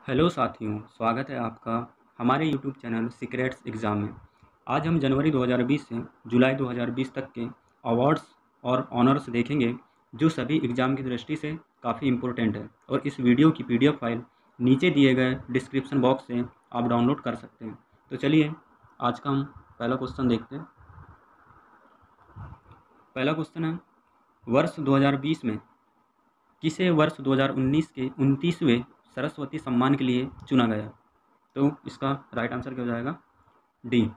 Hello साथियों, स्वागत है आपका हमारे यूट्यूब चैनल सीक्रेट्स एग्ज़ाम में। आज हम जनवरी 2020 से जुलाई 2020 तक के अवार्ड्स और ऑनर्स देखेंगे, जो सभी एग्ज़ाम की दृष्टि से काफ़ी इम्पोर्टेंट है। और इस वीडियो की पीडीएफ फाइल नीचे दिए गए डिस्क्रिप्शन बॉक्स से आप डाउनलोड कर सकते हैं। तो चलिए आज का हम पहला क्वेश्चन देखते हैं। पहला क्वेश्चन है, वर्ष 2020 में किसे वर्ष 2019 के 29वें सरस्वती सम्मान के लिए चुना गया? तो इसका राइट आंसर क्या हो जाएगा? डी,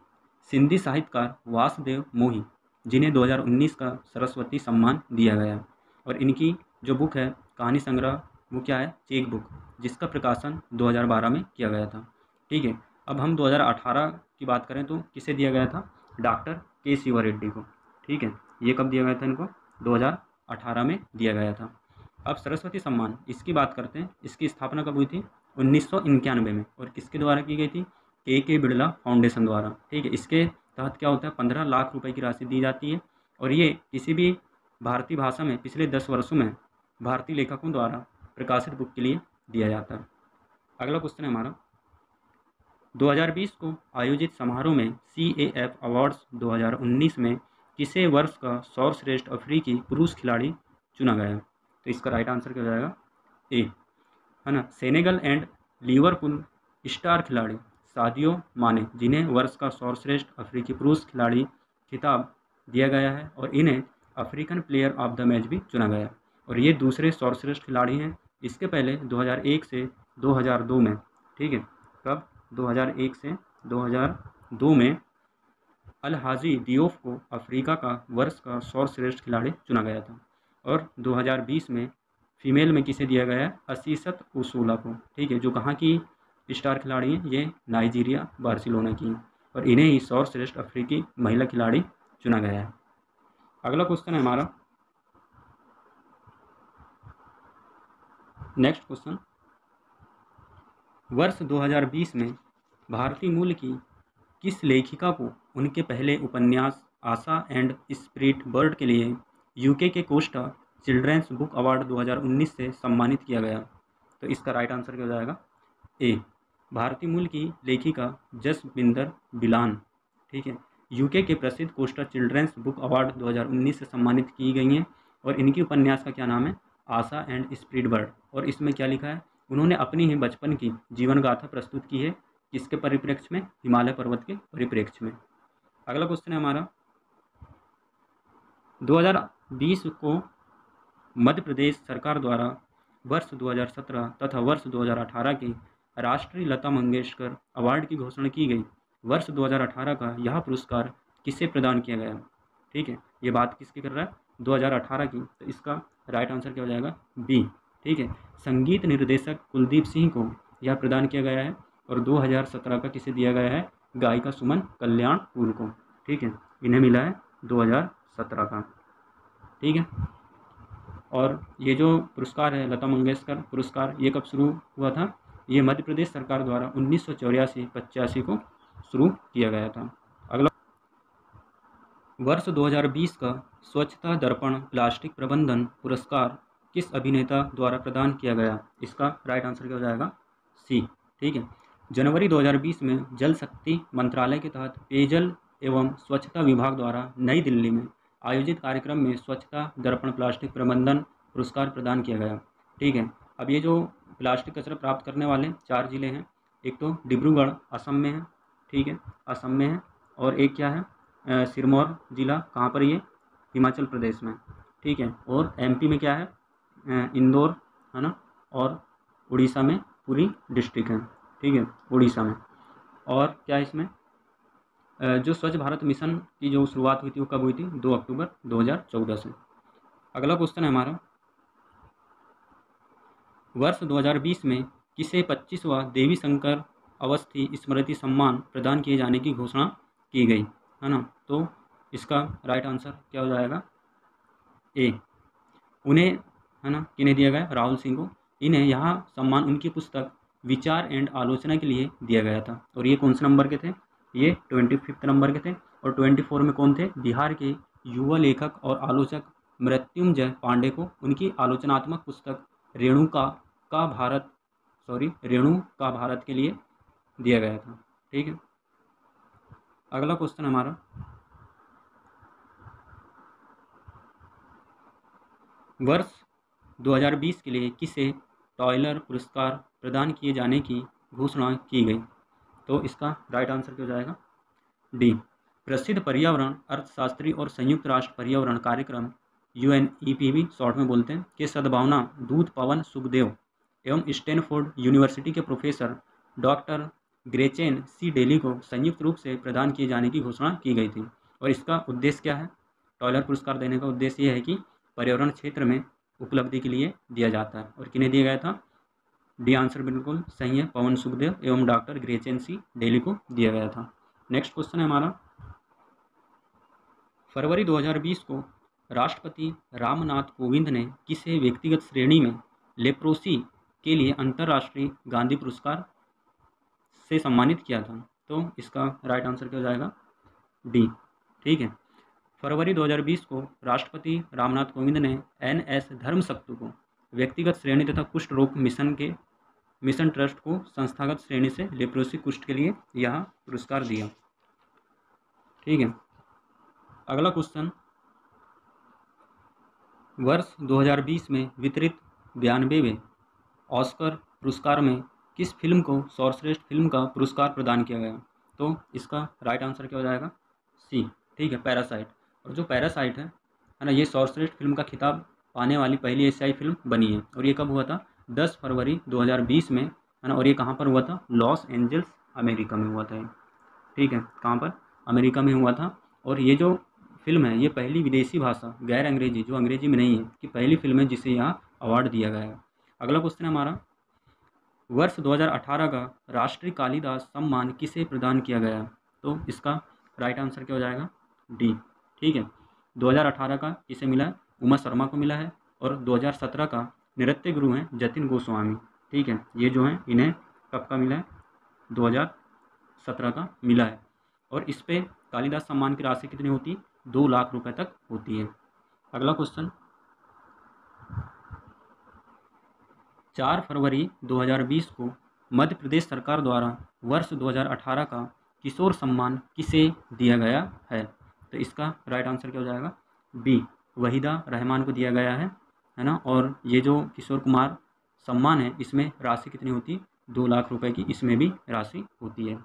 सिंधी साहित्यकार वासुदेव मोही, जिन्हें 2019 का सरस्वती सम्मान दिया गया। और इनकी जो बुक है कहानी संग्रह, वो क्या है? चेक बुक, जिसका प्रकाशन 2012 में किया गया था। ठीक है, अब हम 2018 की बात करें तो किसे दिया गया था? डॉक्टर के शिवा रेड्डी को। ठीक है, ये कब दिया गया था? इनको 2018 में दिया गया था। अब सरस्वती सम्मान इसकी बात करते हैं। इसकी स्थापना कब हुई थी? 1991 में। और किसके द्वारा की गई थी? के बिड़ला फाउंडेशन द्वारा। ठीक है, इसके तहत क्या होता है? 15 लाख रुपए की राशि दी जाती है। और ये किसी भी भारतीय भाषा में पिछले 10 वर्षों में भारतीय लेखकों द्वारा प्रकाशित बुक के लिए दिया जाता है। अगला क्वेश्चन है हमारा, 2020 को आयोजित समारोह में CAF अवार्ड्स 2019 में किसे वर्ष का सर्वश्रेष्ठ अफ्रीकी पुरुष खिलाड़ी चुना गया? तो इसका राइट आंसर क्या हो जाएगा? ए, है ना, सेनेगल एंड लिवरपूल स्टार खिलाड़ी सादियो माने, जिन्हें वर्ष का सर्वश्रेष्ठ अफ्रीकी पुरुष खिलाड़ी खिताब दिया गया है और इन्हें African player of the match भी चुना गया। और ये दूसरे सर्वश्रेष्ठ खिलाड़ी हैं। इसके पहले 2001 से 2002 में, ठीक है, कब? 2001 से 2002 में अल हाजी दियोफ को अफ्रीका का वर्ष का सर्वश्रेष्ठ खिलाड़ी चुना गया था। और 2020 में फीमेल में किसे दिया गया है? असीसत उसूला को। ठीक है, जो कहाँ की स्टार खिलाड़ी हैं? ये नाइजीरिया बार्सिलोना की हैं। और इन्हें ही सर्वश्रेष्ठ अफ्रीकी महिला खिलाड़ी चुना गया है। अगला क्वेश्चन है हमारा, नेक्स्ट क्वेश्चन, वर्ष 2020 में भारतीय मूल की किस लेखिका को उनके पहले उपन्यास आशा एंड स्पिरिट बर्ड के लिए यूके के कोस्टा चिल्ड्रेंस बुक अवार्ड 2019 से सम्मानित किया गया? तो इसका राइट आंसर क्या हो जाएगा? ए, भारतीय मूल की लेखिका जसविंदर बिलान। ठीक है, यूके के प्रसिद्ध कोस्टा चिल्ड्रेंस बुक अवार्ड 2019 से सम्मानित की गई हैं। और इनकी उपन्यास का क्या नाम है? आशा एंड स्पिरिट बर्ड। और इसमें क्या लिखा है? उन्होंने अपनी ही बचपन की जीवन गाथा प्रस्तुत की है। किसके परिप्रेक्ष्य में? हिमालय पर्वत के परिप्रेक्ष्य में। अगला क्वेश्चन है हमारा, 2020 को मध्य प्रदेश सरकार द्वारा वर्ष 2017 तथा वर्ष 2018 के राष्ट्रीय लता मंगेशकर अवार्ड की घोषणा की गई। वर्ष 2018 का यह पुरस्कार किसे प्रदान किया गया? ठीक है, ये बात किसकी कर रहा है? 2018 की। तो इसका राइट आंसर क्या हो जाएगा? बी। ठीक है, संगीत निर्देशक कुलदीप सिंह को यह प्रदान किया गया है। और 2017 का किसे दिया गया है? गायिका सुमन कल्याणपुर को। ठीक है, इन्हें मिला है 2017 का। ठीक है, और ये जो पुरस्कार है लता मंगेशकर पुरस्कार, ये कब शुरू हुआ था? ये मध्य प्रदेश सरकार द्वारा 1984-85 को शुरू किया गया था। अगला, वर्ष 2020 का स्वच्छता दर्पण प्लास्टिक प्रबंधन पुरस्कार किस अभिनेता द्वारा प्रदान किया गया? इसका राइट आंसर क्या हो जाएगा? सी। ठीक है, जनवरी 2020 में जल शक्ति मंत्रालय के तहत पेयजल एवं स्वच्छता विभाग द्वारा नई दिल्ली में आयोजित कार्यक्रम में स्वच्छता दर्पण प्लास्टिक प्रबंधन पुरस्कार प्रदान किया गया। ठीक है, अब ये जो प्लास्टिक कचरा प्राप्त करने वाले 4 जिले हैं, एक तो डिब्रूगढ़ असम में है। ठीक है, असम में है। और एक क्या है? सिरमौर जिला, कहाँ पर? ये हिमाचल प्रदेश में। ठीक है, और MP में क्या है? इंदौर, है ना। और उड़ीसा में पुरी डिस्ट्रिक्ट है। ठीक है, उड़ीसा में। और क्या है इसमें? जो स्वच्छ भारत मिशन की जो शुरुआत हुई थी वो कब हुई थी? 2 अक्टूबर 2014 से। अगला क्वेश्चन है हमारा, वर्ष 2020 में किसे 25वां देवी शंकर अवस्थी स्मृति सम्मान प्रदान किए जाने की घोषणा की गई, है ना? तो इसका राइट आंसर क्या हो जाएगा? ए, उन्हें, है ना, किन्हें दिया गया? राहुल सिंह को। इन्हें यह सम्मान उनकी पुस्तक विचार एंड आलोचना के लिए दिया गया था। और ये कौन से नंबर के थे? ये 25 नंबर के थे। और 24 में कौन थे? बिहार के युवा लेखक और आलोचक मृत्युंजय पांडे को उनकी आलोचनात्मक पुस्तक रेणुका का भारत रेणु का भारत के लिए दिया गया था। ठीक है, अगला क्वेश्चन हमारा, वर्ष 2020 के लिए किसे टॉयलर पुरस्कार प्रदान किए जाने की घोषणा की गई? तो इसका राइट आंसर क्या हो जाएगा? डी, प्रसिद्ध पर्यावरण अर्थशास्त्री और संयुक्त राष्ट्र पर्यावरण कार्यक्रम UNEP शॉर्ट में बोलते हैं के सद्भावना दूत पवन सुखदेव एवं स्टैनफोर्ड यूनिवर्सिटी के प्रोफेसर डॉक्टर ग्रेचेन सी डेली को संयुक्त रूप से प्रदान किए जाने की घोषणा की गई थी। और इसका उद्देश्य क्या है? टॉयलर पुरस्कार देने का उद्देश्य यह है कि पर्यावरण क्षेत्र में उपलब्धि के लिए दिया जाता है। और किन्हें दिया गया था? डी आंसर बिल्कुल सही है, पवन सुखदेव एवं डॉक्टर ग्रेचेन सी डेली को दिया गया था। नेक्स्ट क्वेश्चन है हमारा, फरवरी 2020 को राष्ट्रपति रामनाथ कोविंद ने किसे व्यक्तिगत श्रेणी में लेप्रोसी के लिए अंतर्राष्ट्रीय गांधी पुरस्कार से सम्मानित किया था? तो इसका राइट आंसर क्या हो जाएगा? डी। ठीक है, फरवरी 2020 को राष्ट्रपति रामनाथ कोविंद ने NS धर्मशक्तु को व्यक्तिगत श्रेणी तथा कुष्ठ रोग मिशन ट्रस्ट को संस्थागत श्रेणी से लेप्रोसी कुष्ठ के लिए यह पुरस्कार दिया। ठीक है, अगला क्वेश्चन, वर्ष 2020 में वितरित 92वें ऑस्कर पुरस्कार में किस फिल्म को सर्वश्रेष्ठ फिल्म का पुरस्कार प्रदान किया गया? तो इसका राइट आंसर क्या हो जाएगा? सी। ठीक है, पैरासाइट। और जो पैरासाइट है ना, ये सर्वश्रेष्ठ फिल्म का खिताब पाने वाली पहली एशियाई फिल्म बनी है। और ये कब हुआ था? 10 फरवरी 2020 में, है ना। और ये कहाँ पर हुआ था? लॉस एंजल्स, अमेरिका में हुआ था। ठीक है, कहाँ पर? अमेरिका में हुआ था। और ये जो फिल्म है ये पहली विदेशी भाषा गैर अंग्रेजी, जो अंग्रेजी में नहीं है, कि पहली फिल्म है जिसे यहाँ अवार्ड दिया गया है। अगला क्वेश्चन है हमारा, वर्ष 2018 का राष्ट्रीय कालिदास सम्मान किसे प्रदान किया गया? तो इसका राइट आंसर क्या हो जाएगा? डी। ठीक है, 2018 का किसे मिला है? उमा शर्मा को मिला है। और 2017 का नृत्य गुरु हैं जतिन गोस्वामी। ठीक है, ये जो हैं इन्हें कब का मिला है? 2017 का मिला है। और इस पे कालिदास सम्मान की राशि कितनी होती है? 2 लाख रुपए तक होती है। अगला क्वेश्चन, 4 फरवरी 2020 को मध्य प्रदेश सरकार द्वारा वर्ष 2018 का किशोर सम्मान किसे दिया गया है? तो इसका राइट आंसर क्या हो जाएगा? बी, वहीदा रहमान को दिया गया है ना। और ये जो किशोर कुमार सम्मान है इसमें राशि कितनी होती है? 2 लाख रुपए की इसमें भी राशि होती है।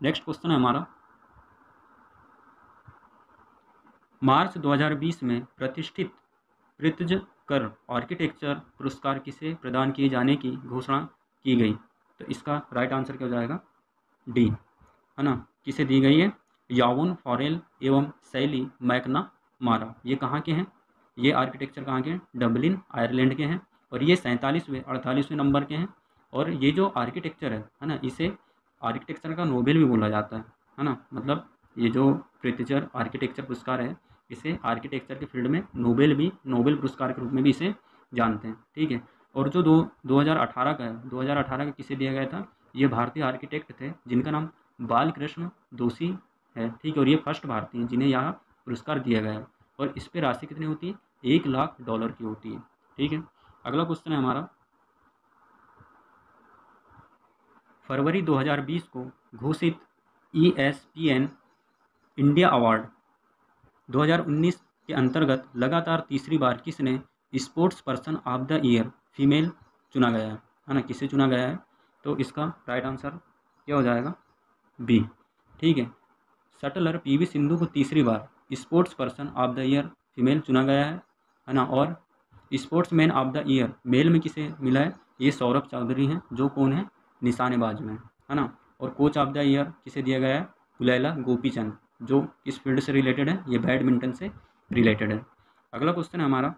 नेक्स्ट क्वेश्चन है हमारा, मार्च 2020 में प्रतिष्ठित प्रित्जकर आर्किटेक्चर पुरस्कार किसे प्रदान किए जाने की घोषणा की गई? तो इसका राइट आंसर क्या हो जाएगा? डी, है ना। किसे दी गई है? यावुन फॉरेल एवं शैली मैकनामारा। ये कहाँ के हैं? ये आर्किटेक्चर कहाँ के हैं? डबलिन, आयरलैंड के हैं। और ये 47वें 48वें नंबर के हैं। और ये जो आर्किटेक्चर है ना, इसे आर्किटेक्चर का नोबेल भी बोला जाता है ना। मतलब ये जो प्रित्जकर आर्किटेक्चर पुरस्कार है इसे आर्किटेक्चर के फील्ड में नोबेल पुरस्कार के रूप में भी इसे जानते हैं। ठीक है, और जो 2018 का है, 2018 का किसे दिया गया था? ये भारतीय आर्किटेक्ट थे जिनका नाम बालकृष्ण दोषी है। ठीक है, और ये फर्स्ट भारतीय हैं जिन्हें यह पुरस्कार दिया गया है। और इस पर राशि कितनी होती है? $1 लाख की होती है। ठीक है, अगला क्वेश्चन है हमारा, फरवरी 2020 को घोषित ESPN इंडिया अवार्ड 2019 के अंतर्गत लगातार तीसरी बार किसने sports person of the year female चुना गया है ना? किसे चुना गया है? तो इसका राइट आंसर क्या हो जाएगा? बी। ठीक है, शटलर PV सिंधु को तीसरी बार sports person of the year female चुना गया है ना। और sportsman of the year male में किसे मिला है? ये सौरभ चौधरी हैं, जो कौन है? निशानेबाज में, है ना। और कोच ऑफ द ईयर किसे दिया गया है? गुलैला गोपीचंद, जो किस फील्ड से रिलेटेड है? ये बैडमिंटन से रिलेटेड है। अगला क्वेश्चन है हमारा,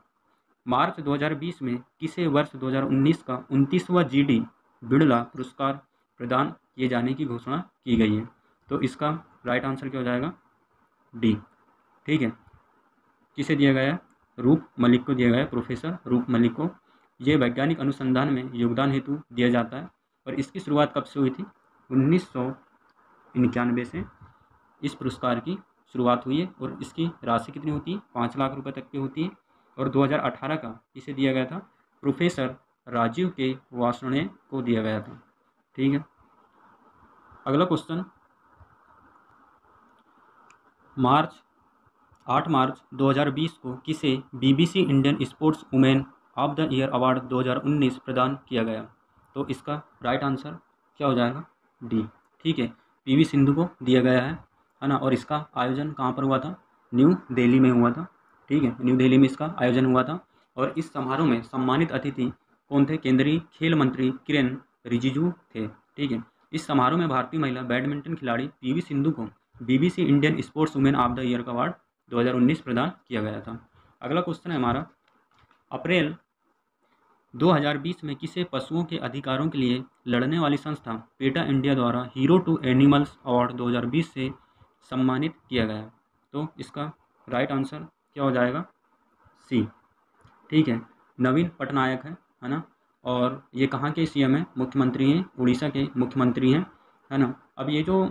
मार्च 2020 में किसे वर्ष 2019 का 29वां GD बिड़ला पुरस्कार प्रदान किए जाने की घोषणा की गई है? तो इसका राइट आंसर क्या हो जाएगा? डी। ठीक है, किसे दिया गया है? रूप मलिक को दिया गया है, प्रोफेसर रूप मलिक को। ये वैज्ञानिक अनुसंधान में योगदान हेतु दिया जाता है। और इसकी शुरुआत कब से हुई थी? 1991 से इस पुरस्कार की शुरुआत हुई है। और इसकी राशि कितनी होती है? 5 लाख रुपए तक की होती है। और 2018 का इसे दिया गया था प्रोफेसर राजीव के वार्ष्णेय को दिया गया था। ठीक है, अगला क्वेश्चन, 8 मार्च 2020 को किसे BBC Indian sports women of the year award 2019 प्रदान किया गया? तो इसका राइट आंसर क्या हो जाएगा? डी। ठीक है, PV सिंधु को दिया गया है ना। और इसका आयोजन कहाँ पर हुआ था? न्यू दिल्ली में हुआ था। ठीक है, न्यू दिल्ली में इसका आयोजन हुआ था। और इस समारोह में सम्मानित अतिथि कौन थे? केंद्रीय खेल मंत्री किरेन रिजिजू थे। ठीक है, इस समारोह में भारतीय महिला बैडमिंटन खिलाड़ी PV सिंधु को BBC Indian sports women of the year का अवार्ड 2019 प्रदान किया गया था। अगला क्वेश्चन है हमारा, अप्रैल 2020 में किसे पशुओं के अधिकारों के लिए लड़ने वाली संस्था पेटा इंडिया द्वारा हीरो टू एनिमल्स अवार्ड 2020 से सम्मानित किया गया? तो इसका राइट आंसर क्या हो जाएगा? सी। ठीक है, नवीन पटनायक है ना। और ये कहाँ के CM हैं? मुख्यमंत्री हैं, उड़ीसा के मुख्यमंत्री हैं, है ना। अब ये जो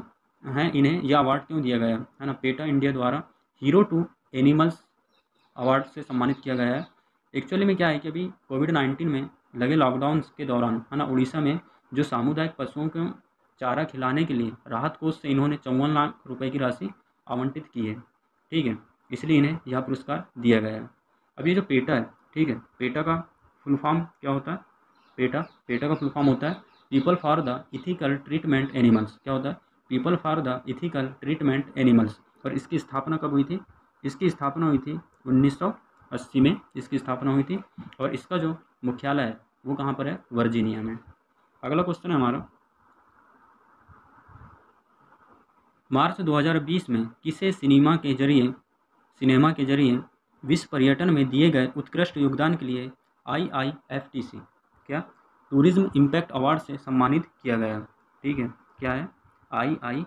हैं, इन्हें यह अवार्ड क्यों दिया गया है ना? पेटा इंडिया द्वारा हीरो टू एनिमल्स अवार्ड से सम्मानित किया गया है। एक्चुअली में क्या है कि अभी कोविड-19 में लगे लॉकडाउन के दौरान, है ना, उड़ीसा में जो सामुदायिक पशुओं को चारा खिलाने के लिए राहत कोष से इन्होंने 54 लाख रुपए की राशि आवंटित की है। ठीक है, इसलिए इन्हें यह पुरस्कार दिया गया है। अब ये जो पेटा है, ठीक है, पेटा का फुल फॉर्म क्या होता है? पेटा का फुल फॉर्म होता है people for the ethical treatment animals. क्या होता है? People for the ethical treatment animals. और इसकी स्थापना कब हुई थी? इसकी स्थापना हुई थी 1980 में इसकी स्थापना हुई थी। और इसका जो मुख्यालय है वो कहाँ पर है? वर्जीनिया में। अगला क्वेश्चन है हमारा, मार्च 2020 में किसे सिनेमा के जरिए विश्व पर्यटन में दिए गए उत्कृष्ट योगदान के लिए IIFTC क्या टूरिज्म इम्पैक्ट अवार्ड से सम्मानित किया गया? ठीक है, क्या है? IIFTC,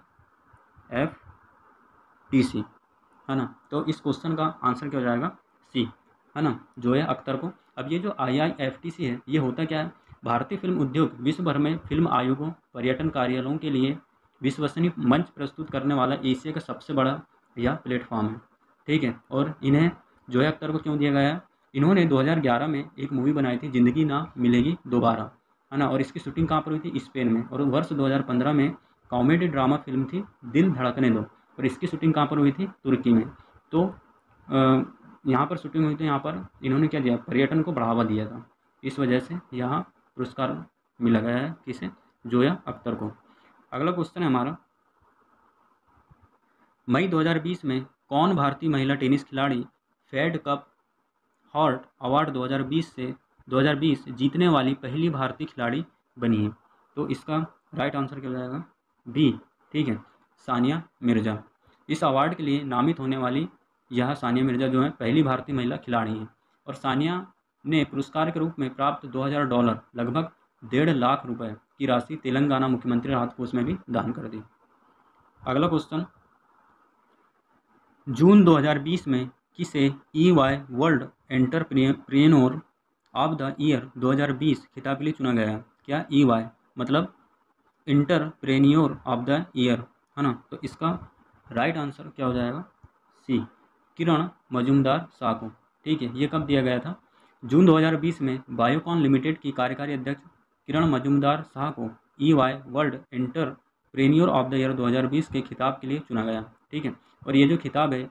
है ना। तो इस क्वेश्चन का आंसर क्या हो जाएगा? सी, है ना, जोया अख्तर को। अब ये जो IIFTC है, ये होता क्या है? भारतीय फिल्म उद्योग विश्व भर में फिल्म आयोगों, पर्यटन कार्यालयों के लिए विश्वसनीय मंच प्रस्तुत करने वाला एशिया का सबसे बड़ा यह प्लेटफॉर्म है। ठीक है, और इन्हें जोया अख्तर को क्यों दिया गया है? इन्होंने 2011 में एक मूवी बनाई थी, ज़िंदगी ना मिलेगी दोबारा, है ना। और इसकी शूटिंग कहाँ पर हुई थी? स्पेन में। और वर्ष 2015 में कॉमेडी ड्रामा फिल्म थी दिल धड़कने दो, और इसकी शूटिंग कहाँ पर हुई थी? तुर्की में। तो यहाँ पर शूटिंग हुई थी, यहाँ पर इन्होंने क्या दिया? पर्यटन को बढ़ावा दिया था। इस वजह से यहाँ पुरस्कार मिला गया है किसे? जोया अख्तर को। अगला क्वेश्चन है हमारा, मई 2020 में कौन भारतीय महिला टेनिस खिलाड़ी फेड कप हॉर्ट अवार्ड 2020 जीतने वाली पहली भारतीय खिलाड़ी बनी है? तो इसका राइट आंसर क्या हो जाएगा? बी। ठीक है, सानिया मिर्जा। इस अवार्ड के लिए नामित होने वाली यह सानिया मिर्जा जो है पहली भारतीय महिला खिलाड़ी हैं। और सानिया ने पुरस्कार के रूप में प्राप्त $2000 लगभग 1.5 लाख रुपए की राशि तेलंगाना मुख्यमंत्री राहत कोष में भी दान कर दी। अगला क्वेश्चन, जून 2020 में किसे EY world entrepreneur of the year 2020 खिताब के लिए चुना गया? क्या EY मतलब एंटरप्रेन्योर ऑफ द ईयर, है ना। तो इसका राइट आंसर क्या हो जाएगा? सी, किरण मजूमदार शाह को। ठीक है, ये कब दिया गया था? जून 2020 में बायोकॉन लिमिटेड की कार्यकारी अध्यक्ष किरण मजूमदार शाह को EY world entrepreneur of the year 2020 के खिताब के लिए चुना गया। ठीक है, और ये जो खिताब है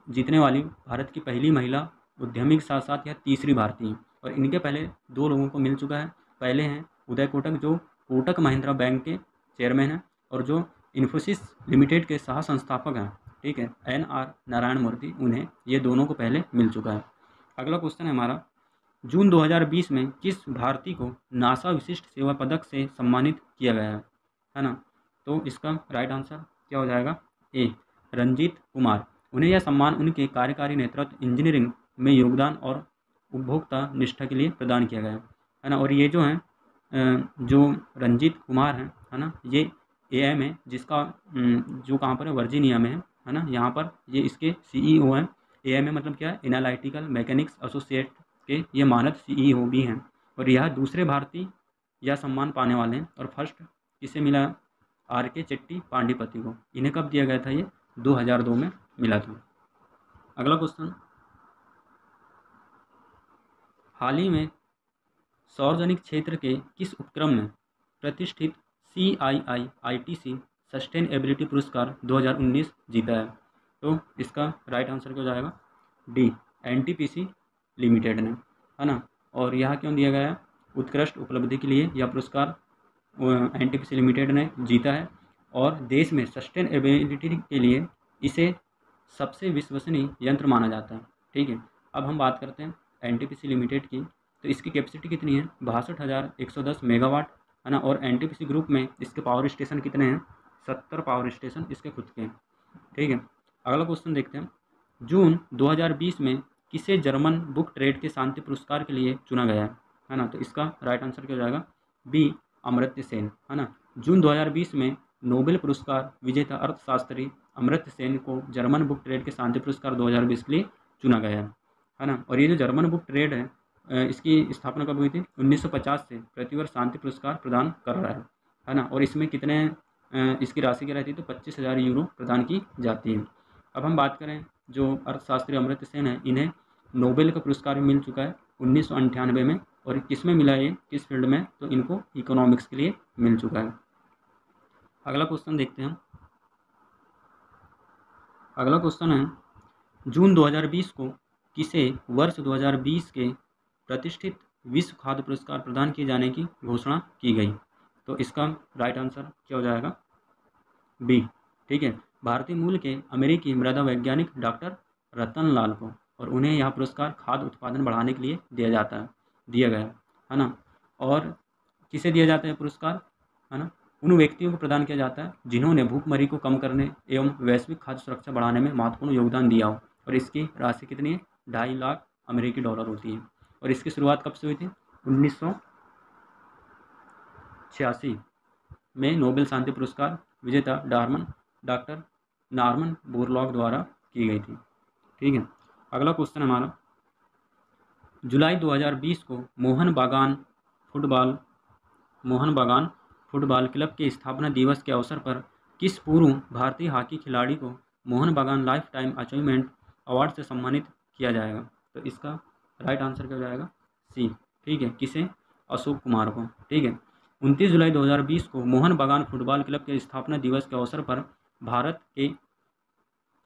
जीतने वाली भारत की पहली महिला उद्यमी के साथ साथ यह तीसरी भारतीय हैं। और इनके पहले 2 लोगों को मिल चुका है। पहले हैं उदय कोटक, जो कोटक महिंद्रा बैंक के चेयरमैन हैं, और जो इन्फोसिस लिमिटेड के सह संस्थापक हैं, ठीक है, NR नारायण मूर्ति, उन्हें ये दोनों को पहले मिल चुका है। अगला क्वेश्चन है हमारा, जून 2020 में किस भारतीय को नासा विशिष्ट सेवा पदक से सम्मानित किया गया है ना। तो इसका राइट आंसर क्या हो जाएगा? ए, रंजीत कुमार। उन्हें यह सम्मान उनके कार्यकारी नेतृत्व, इंजीनियरिंग में योगदान और उपभोक्ता निष्ठा के लिए प्रदान किया गया है ना। और ये जो हैं जो रंजीत कुमार हैं, है ना, ये AM है, जिसका जो कहाँ पर है? वर्जीनिया में है ना। यहाँ पर ये इसके CEO हैं। AM है मतलब क्या है? एनालिटिकल मैकेनिक्स एसोसिएट के ये मानद CEO भी हैं। और यह दूसरे भारतीय यह सम्मान पाने वाले हैं। और फर्स्ट किसे मिला? RK चेट्टी पांडिपति को। इन्हें कब दिया गया था? ये 2002 में मिला था। अगला क्वेश्चन, हाल ही में सार्वजनिक क्षेत्र के किस उपक्रम में प्रतिष्ठित CII-ITC सस्टेनेबिलिटी पुरस्कार 2019 जीता है? तो इसका राइट आंसर क्या हो जाएगा? डी, NTPC लिमिटेड ने, है ना। और यह क्यों दिया गया है? उत्कृष्ट उपलब्धि के लिए यह पुरस्कार NTPC लिमिटेड ने जीता है और देश में सस्टेनेबिलिटी के लिए इसे सबसे विश्वसनीय यंत्र माना जाता है। ठीक है, अब हम बात करते हैं NTPC लिमिटेड की। तो इसकी कैपेसिटी कितनी है? 62,110 मेगावाट, है ना। और NTPC ग्रुप में इसके पावर स्टेशन कितने हैं? 70 पावर स्टेशन इसके खुद के हैं। ठीक है, अगला क्वेश्चन देखते हैं। जून 2020 में किसे जर्मन बुक ट्रेड के शांति पुरस्कार के लिए चुना गया है ना। तो इसका राइट आंसर क्या हो जाएगा? बी, अमर्त्य सेन, है ना। जून 2020 में नोबेल पुरस्कार विजेता अर्थशास्त्री अमर्त्य सेन को जर्मन बुक ट्रेड के शांति पुरस्कार 2020 के लिए चुना गया है ना। और ये जो जर्मन बुक ट्रेड है इसकी स्थापना कब हुई थी? 1950 से प्रतिवर्ष शांति पुरस्कार प्रदान कर रहा है ना। और इसमें कितने इसकी राशि क्या रहती है? तो 25,000 यूरो प्रदान की जाती है। अब हम बात करें जो अर्थशास्त्री अमर्त्य सेन है, इन्हें नोबेल का पुरस्कार भी मिल चुका है 1998 में। और किस में मिला ये, किस फील्ड में? तो इनको इकोनॉमिक्स के लिए मिल चुका है। अगला क्वेश्चन देखते हैं। अगला क्वेश्चन है, जून 2020 को किसे वर्ष 2020 के प्रतिष्ठित विश्व खाद्य पुरस्कार प्रदान किए जाने की घोषणा की गई? तो इसका राइट आंसर क्या हो जाएगा? बी, ठीक है, भारतीय मूल के अमेरिकी मृदा वैज्ञानिक डॉक्टर रतन लाल को। और उन्हें यह पुरस्कार खाद्य उत्पादन बढ़ाने के लिए दिया गया है ना। और किसे दिया जाता है पुरस्कार, है ना? उन व्यक्तियों को प्रदान किया जाता है जिन्होंने भूखमरी को कम करने एवं वैश्विक खाद्य सुरक्षा बढ़ाने में महत्वपूर्ण योगदान दिया हो। और इसकी राशि कितनी है? 2.5 लाख अमेरिकी डॉलर होती है। और इसकी शुरुआत कब से हुई थी? 1986 में नोबेल शांति पुरस्कार विजेता डॉक्टर नॉर्मन बोरलॉग द्वारा की गई थी। ठीक है, अगला क्वेश्चन हमारा, जुलाई 2020 को मोहन बागान फुटबॉल क्लब के स्थापना दिवस के अवसर पर किस पूर्व भारतीय हॉकी खिलाड़ी को मोहन बागान लाइफ टाइम अचीवमेंट अवार्ड से सम्मानित किया जाएगा? तो इसका राइट आंसर क्या हो जाएगा? सी, ठीक है, किसे? अशोक कुमार को। ठीक है, 29 जुलाई 2020 को मोहन बागान फुटबॉल क्लब के स्थापना दिवस के अवसर पर भारत के,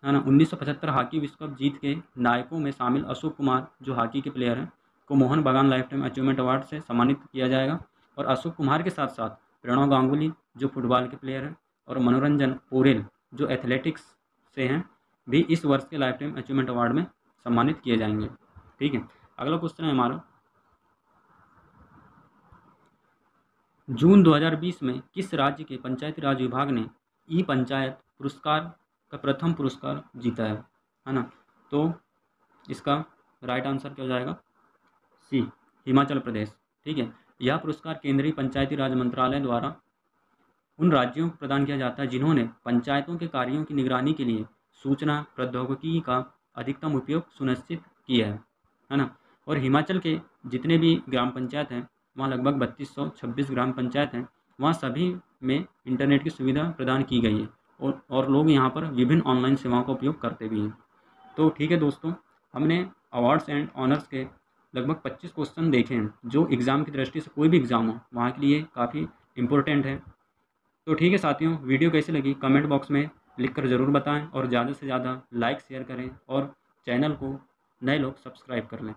है ना, 1975 हॉकी विश्व कप जीत के नायकों में शामिल अशोक कुमार जो हॉकी के प्लेयर हैं को मोहन बागान लाइफ टाइम अचीवमेंट अवार्ड से सम्मानित किया जाएगा। और अशोक कुमार के साथ साथ प्रणव गांगुली जो फुटबॉल के प्लेयर हैं और मनोरंजन पोरेल जो एथलेटिक्स से हैं भी इस वर्ष के लाइफ टाइम अचीवमेंट अवार्ड में सम्मानित किए जाएंगे। ठीक है, अगला क्वेश्चन है हमारा, जून 2020 में किस राज्य के पंचायती राज विभाग ने ई पंचायत पुरस्कार का प्रथम पुरस्कार जीता है ना। तो इसका राइट आंसर क्या हो जाएगा? सी, हिमाचल प्रदेश। ठीक है, यह पुरस्कार केंद्रीय पंचायती राज मंत्रालय द्वारा उन राज्यों को प्रदान किया जाता है जिन्होंने पंचायतों के कार्यों की निगरानी के लिए सूचना प्रौद्योगिकी का अधिकतम उपयोग सुनिश्चित किया है ना। और हिमाचल के जितने भी ग्राम पंचायत हैं, वहाँ लगभग 3226 ग्राम पंचायत हैं, वहाँ सभी में इंटरनेट की सुविधा प्रदान की गई है और लोग यहाँ पर विभिन्न ऑनलाइन सेवाओं का उपयोग करते भी हैं। तो ठीक है दोस्तों, हमने अवार्ड्स एंड ऑनर्स के लगभग 25 क्वेश्चन देखे हैं जो एग्ज़ाम की दृष्टि से कोई भी एग्ज़ाम हो वहाँ के लिए काफ़ी इम्पोर्टेंट है। तो ठीक है साथियों, वीडियो कैसी लगी कमेंट बॉक्स में लिखकर ज़रूर बताएं और ज़्यादा से ज़्यादा लाइक शेयर करें और चैनल को नए लोग सब्सक्राइब कर लें।